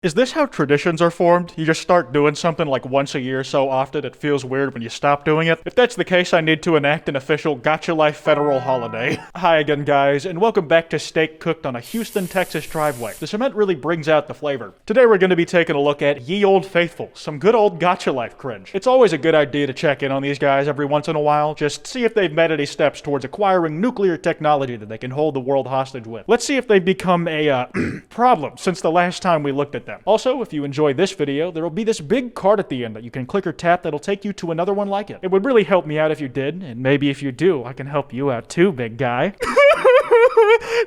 Is this how traditions are formed? You just start doing something like once a year so often it feels weird when you stop doing it? If that's the case, I need to enact an official Gacha Life federal holiday. Hi again, guys, and welcome back to Steak Cooked on a Houston, Texas driveway. The cement really brings out the flavor. Today we're going to be taking a look at Ye Old Faithful, some good old Gacha Life cringe. It's always a good idea to check in on these guys every once in a while, just see if they've made any steps towards acquiring nuclear technology that they can hold the world hostage with. Let's see if they've become a, problem since the last time we looked at them. Also, if you enjoy this video, there will be this big card at the end that you can click or tap that'll take you to another one like it. It would really help me out if you did, and maybe if you do, I can help you out too, big guy.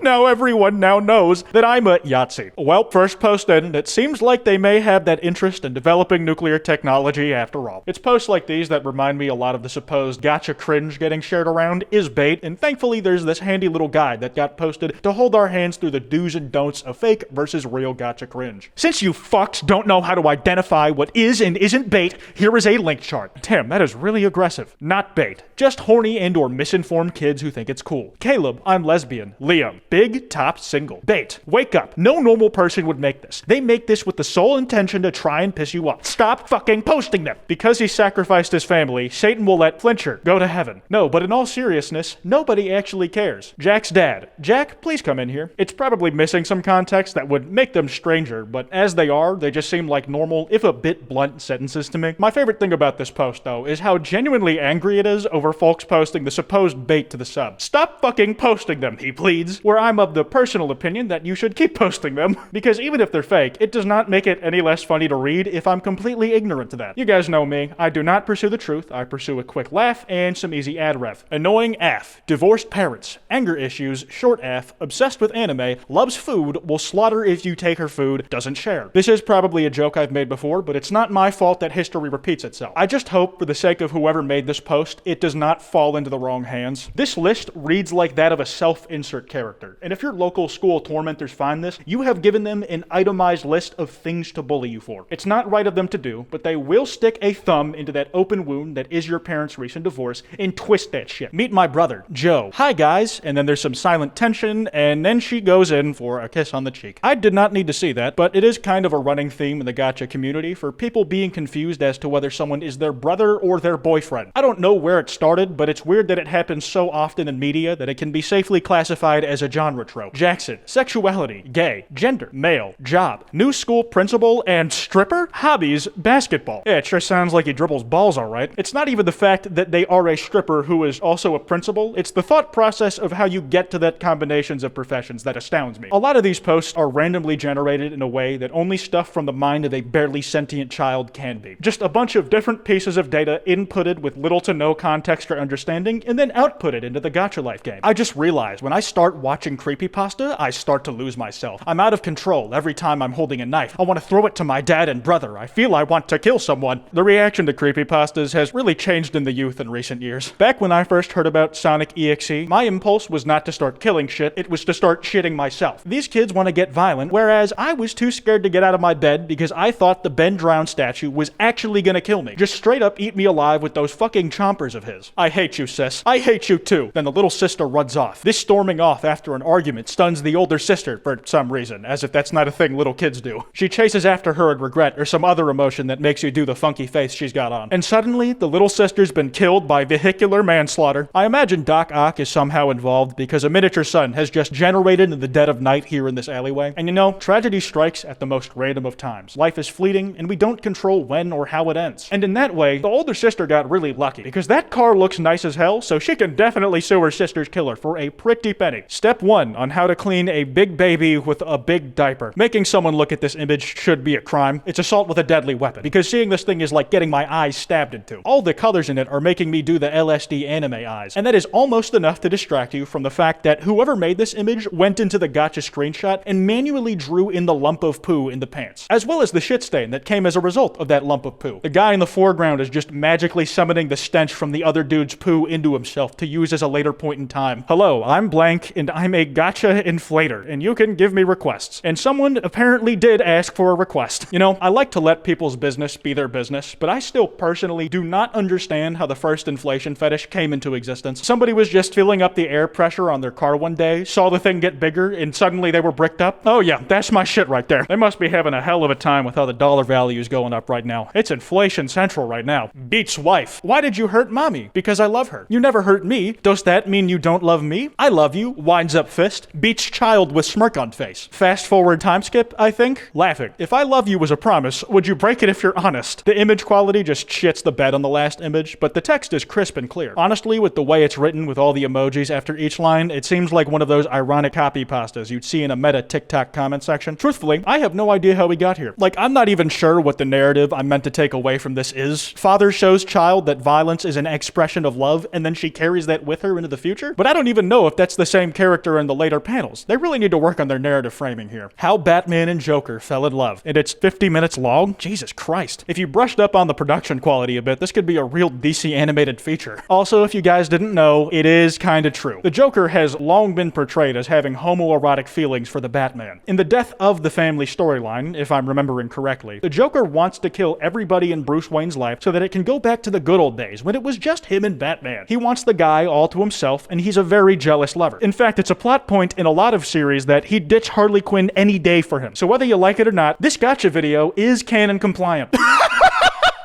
Now everyone now knows that I'm a Yahtzee. Well, first post in, it seems like they may have that interest in developing nuclear technology after all. It's posts like these that remind me a lot of the supposed gacha cringe getting shared around is bait, and thankfully there's this handy little guide that got posted to hold our hands through the do's and don'ts of fake versus real gacha cringe. Since you fucks don't know how to identify what is and isn't bait, here is a link chart. Damn, that is really aggressive. Not bait. Just horny and or misinformed kids who think it's cool. Caleb, I'm lesbian. Liam, big, top, single. Bait. Wake up. No normal person would make this. They make this with the sole intention to try and piss you off. Stop fucking posting them. Because he sacrificed his family, Satan will let Flincher go to heaven. No, but in all seriousness, nobody actually cares. Jack's dad. Jack, please come in here. It's probably missing some context that would make them stranger, but as they are, they just seem like normal, if a bit blunt sentences to me. My favorite thing about this post, though, is how genuinely angry it is over folks posting the supposed bait to the sub. Stop fucking posting them, he pleads. Where I'm of the personal opinion that you should keep posting them, because even if they're fake, it does not make it any less funny to read if I'm completely ignorant to that. You guys know me, I do not pursue the truth, I pursue a quick laugh and some easy ad ref. Annoying AF, divorced parents, anger issues, short AF, obsessed with anime, loves food, will slaughter if you take her food, doesn't share. This is probably a joke I've made before, but it's not my fault that history repeats itself. I just hope, for the sake of whoever made this post, it does not fall into the wrong hands. This list reads like that of a self-insert character, and if your local school tormentors find this, you have given them an itemized list of things to bully you for. It's not right of them to do, but they will stick a thumb into that open wound that is your parents' recent divorce and twist that shit. Meet my brother, Joe. Hi guys, and then there's some silent tension, and then she goes in for a kiss on the cheek. I did not need to see that, but it is kind of a running theme in the gacha community for people being confused as to whether someone is their brother or their boyfriend. I don't know where it started, but it's weird that it happens so often in media that it can be safely classified as a genre trope. Jackson, sexuality, gay, gender, male, job, new school principal, and stripper? Hobbies, basketball. Yeah, it sure sounds like he dribbles balls alright. It's not even the fact that they are a stripper who is also a principal, it's the thought process of how you get to that combinations of professions that astounds me. A lot of these posts are randomly generated in a way that only stuff from the mind of a barely sentient child can be. Just a bunch of different pieces of data inputted with little to no context or understanding, and then outputted into the Gacha Life game. I just realized when I start watching Creepypasta, I start to lose myself. I'm out of control every time I'm holding a knife. I want to throw it to my dad and brother. I feel I want to kill someone. The reaction to Creepypastas has really changed in the youth in recent years. Back when I first heard about Sonic EXE, my impulse was not to start killing shit, it was to start shitting myself. These kids want to get violent, whereas I was too scared to get out of my bed because I thought the Ben Drown statue was actually gonna kill me. Just straight up eat me alive with those fucking chompers of his. I hate you, sis. I hate you too. Then the little sister runs off. This storming off after an argument stuns the older sister for some reason, as if that's not a thing little kids do. She chases after her in regret or some other emotion that makes you do the funky face she's got on. And suddenly, the little sister's been killed by vehicular manslaughter. I imagine Doc Ock is somehow involved because a miniature sun has just generated in the dead of night here in this alleyway. And you know, tragedy strikes at the most random of times. Life is fleeting, and we don't control when or how it ends. And in that way, the older sister got really lucky, because that car looks nice as hell, so she can definitely sue her sister's killer for a pretty penny. Step 1 on how to clean a big baby with a big diaper. Making someone look at this image should be a crime. It's assault with a deadly weapon, because seeing this thing is like getting my eyes stabbed into. All the colors in it are making me do the LSD anime eyes, and that is almost enough to distract you from the fact that whoever made this image went into the gacha screenshot and manually drew in the lump of poo in the pants, as well as the shit stain that came as a result of that lump of poo. The guy in the foreground is just magically summoning the stench from the other dude's poo into himself to use as a later point in time. Hello, I'm blank, blank, and I'm a gacha inflator, and you can give me requests. And someone apparently did ask for a request. You know, I like to let people's business be their business, but I still personally do not understand how the first inflation fetish came into existence. Somebody was just filling up the air pressure on their car one day, saw the thing get bigger, and suddenly they were bricked up. Oh yeah, that's my shit right there. They must be having a hell of a time with how the dollar value is going up right now. It's inflation central right now. Beats wife. Why did you hurt mommy? Because I love her. You never hurt me. Does that mean you don't love me? I love you. Winds up fist. Beats child with smirk on face. Fast forward time skip, I think. Laughing. If I love you was a promise, would you break it if you're honest? The image quality just shits the bed on the last image, but the text is crisp and clear. Honestly, with the way it's written with all the emojis after each line, it seems like one of those ironic copy pastas you'd see in a meta TikTok comment section. Truthfully, I have no idea how we got here. Like, I'm not even sure what the narrative I'm meant to take away from this is. Father shows child that violence is an expression of love, and then she carries that with her into the future? But I don't even know if that's the same character in the later panels. They really need to work on their narrative framing here. How Batman and Joker fell in love. And it's 50 minutes long? Jesus Christ. If you brushed up on the production quality a bit, this could be a real DC animated feature. Also, if you guys didn't know, it is kinda true. The Joker has long been portrayed as having homoerotic feelings for the Batman. In the Death of the Family storyline, if I'm remembering correctly, the Joker wants to kill everybody in Bruce Wayne's life so that it can go back to the good old days when it was just him and Batman. He wants the guy all to himself, and he's a very jealous lover. In fact, it's a plot point in a lot of series that he'd ditch Harley Quinn any day for him. So whether you like it or not, this gacha video is canon compliant.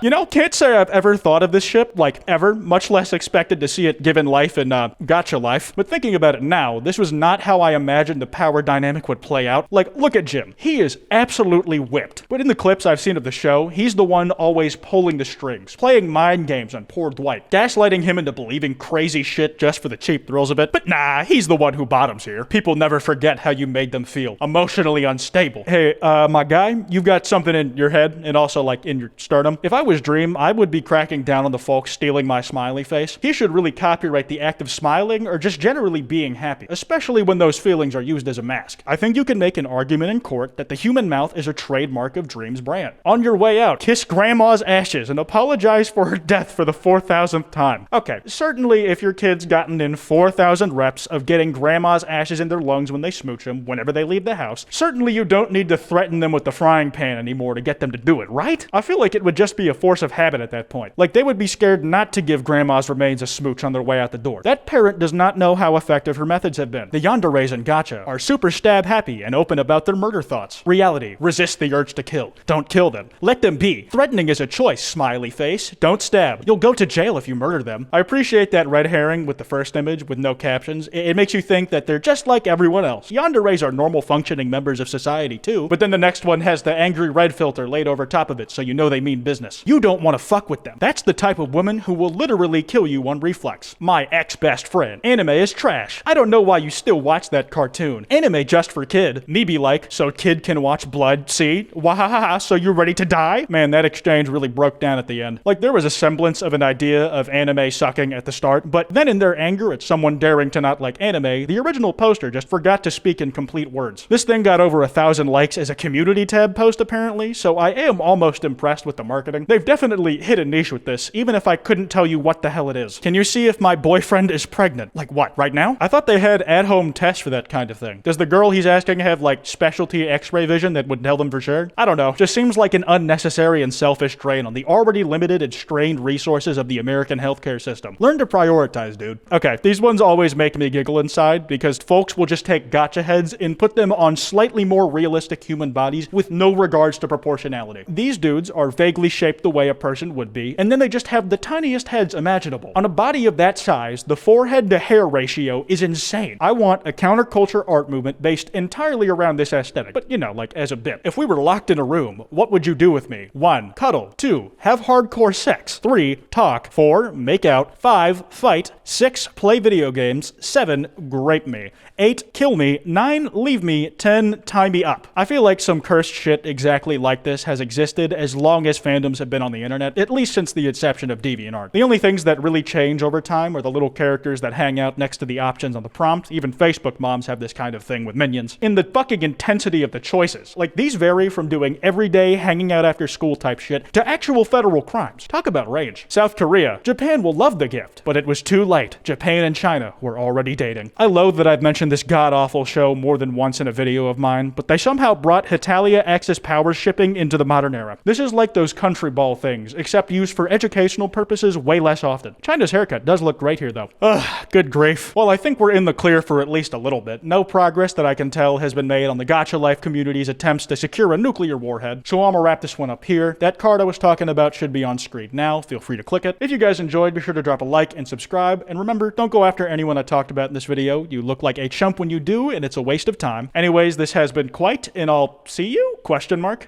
You know, can't say I've ever thought of this ship, like ever, much less expected to see it given life in Gacha Life. But thinking about it now, this was not how I imagined the power dynamic would play out. Like, look at Jim. He is absolutely whipped. But in the clips I've seen of the show, he's the one always pulling the strings, playing mind games on poor Dwight, gaslighting him into believing crazy shit just for the cheap thrills of it. But nah, he's the one who bottoms here. People never forget how you made them feel. Emotionally unstable. Hey, my guy, you've got something in your head and also like in your sternum. If I was Dream, I would be cracking down on the folks stealing my smiley face. He should really copyright the act of smiling or just generally being happy, especially when those feelings are used as a mask. I think you can make an argument in court that the human mouth is a trademark of Dream's brand. On your way out, kiss grandma's ashes and apologize for her death for the 4,000th time. Okay, certainly if your kid's gotten in 4,000 reps of getting grandma's ashes in their lungs when they smooch them whenever they leave the house, certainly you don't need to threaten them with the frying pan anymore to get them to do it, right? I feel like it would just be a force of habit at that point. Like, they would be scared not to give grandma's remains a smooch on their way out the door. That parent does not know how effective her methods have been. The yanderes in Gacha are super stab happy and open about their murder thoughts. Reality: resist the urge to kill. Don't kill them. Let them be. Threatening is a choice, smiley face. Don't stab. You'll go to jail if you murder them. I appreciate that red herring with the first image with no captions. It makes you think that they're just like everyone else. Yanderes are normal functioning members of society too, but then the next one has the angry red filter laid over top of it so you know they mean business. You don't want to fuck with them. That's the type of woman who will literally kill you on reflex. My ex-best friend. Anime is trash. I don't know why you still watch that cartoon. Anime just for kid. Me be like, so kid can watch blood, see? Wahahaha, so you're ready to die? Man, that exchange really broke down at the end. Like, there was a semblance of an idea of anime sucking at the start, but then in their anger at someone daring to not like anime, the original poster just forgot to speak in complete words. This thing got over 1,000 likes as a community tab post apparently, so I am almost impressed with the marketing. They've definitely hit a niche with this, even if I couldn't tell you what the hell it is. Can you see if my boyfriend is pregnant? Like what, right now? I thought they had at-home tests for that kind of thing. Does the girl he's asking have like specialty x-ray vision that would tell them for sure? I don't know. Just seems like an unnecessary and selfish drain on the already limited and strained resources of the American healthcare system. Learn to prioritize, dude. Okay, these ones always make me giggle inside because folks will just take Gacha Heads and put them on slightly more realistic human bodies with no regards to proportionality. These dudes are vaguely shaped the way a person would be, and then they just have the tiniest heads imaginable. On a body of that size, the forehead to hair ratio is insane. I want a counterculture art movement based entirely around this aesthetic, but you know, like as a bit. If we were locked in a room, what would you do with me? 1. Cuddle. 2. Have hardcore sex. 3. Talk. 4. Make out. 5. Fight. 6. Play video games. 7. Grape me. 8. Kill me. 9. Leave me. 10. Tie me up. I feel like some cursed shit exactly like this has existed as long as fandoms have have been on the internet, at least since the inception of DeviantArt. The only things that really change over time are the little characters that hang out next to the options on the prompt. Even Facebook moms have this kind of thing with minions. In the fucking intensity of the choices. Like, these vary from doing everyday hanging out after school type shit to actual federal crimes. Talk about range. South Korea. Japan will love the gift, but it was too late. Japan and China were already dating. I loathe that I've mentioned this god-awful show more than once in a video of mine, but they somehow brought Hitalia Axis power shipping into the modern era. This is like those country ball things, except used for educational purposes way less often. China's haircut does look great here though. Ugh, good grief. Well, I think we're in the clear for at least a little bit. No progress that I can tell has been made on the Gacha Life community's attempts to secure a nuclear warhead, so I'm gonna wrap this one up here. That card I was talking about should be on screen now. Feel free to click it. If you guys enjoyed, be sure to drop a like and subscribe, and remember, don't go after anyone I talked about in this video. You look like a chump when you do, and it's a waste of time. Anyways, this has been Kwite, and I'll see you? Question mark.